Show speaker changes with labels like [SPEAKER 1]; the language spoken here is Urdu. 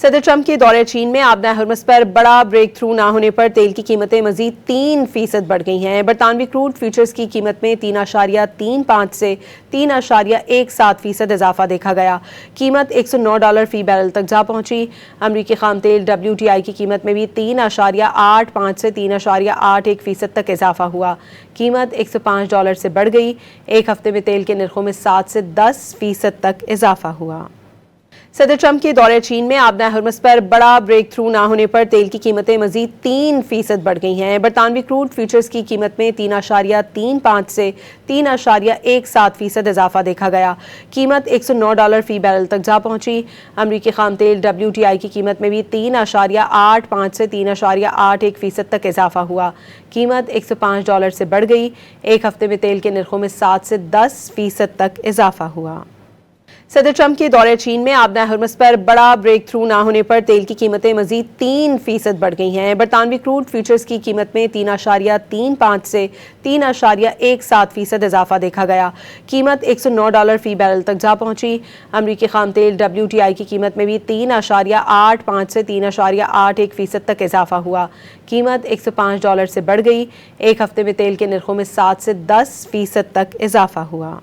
[SPEAKER 1] صدر ٹرمپ کے دورہ چین میں آبنہ ہرمز پر بڑا بریک تھرو نہ ہونے پر تیل کی قیمتیں مزید 3% بڑھ گئی ہیں۔ برطانوی کروڈ فیوچرز کی قیمت میں 3.35 سے 3.17% اضافہ دیکھا گیا۔ قیمت $109 فی بیرل تک جا پہنچی۔ امریکی خام تیل WTI کی قیمت میں بھی 3.85 سے 3.81% تک اضافہ ہوا۔ قیمت $105 سے بڑھ گئی۔ ایک ہفتے میں تیل کے نرخوں میں 7 سے 10% تک اضافہ ہوا۔ صدر ٹرمپ کے دورہ چین میں آبنہ ہرمز پر بڑا بریک تھرو نہ ہونے پر تیل کی قیمتیں مزید 3% بڑھ گئی ہیں۔ برطانوی کروڈ فیوچرز کی قیمت میں 3.35 سے 3.17% اضافہ دیکھا گیا۔ قیمت $109 فی بیرل تک جا پہنچی۔ امریکی خام تیل WTI کی قیمت میں بھی 3.85 سے 3.81% تک اضافہ ہوا۔ قیمت $105 سے بڑھ گئی۔ ایک ہفتے میں تیل کے نرخوں میں 7 سے 10% تک اضافہ ہوا۔ صدر ٹرمپ کے دورہ چین میں آبنہ ہرمز پر بڑا بریک تھرو نہ ہونے پر تیل کی قیمتیں مزید 3% بڑھ گئی ہیں۔ برطانوی کروڈ فیوچرز کی قیمت میں 3.35 سے 3.17% اضافہ دیکھا گیا۔ قیمت $109 فی بیرل تک جا پہنچی۔ امریکی خام تیل WTI کی قیمت میں بھی 3.85 سے 3.81% تک اضافہ ہوا۔ قیمت $105 سے بڑھ گئی۔ ایک ہفتے میں تیل کے نرخوں میں 7 سے 10% تک اضافہ ہوا۔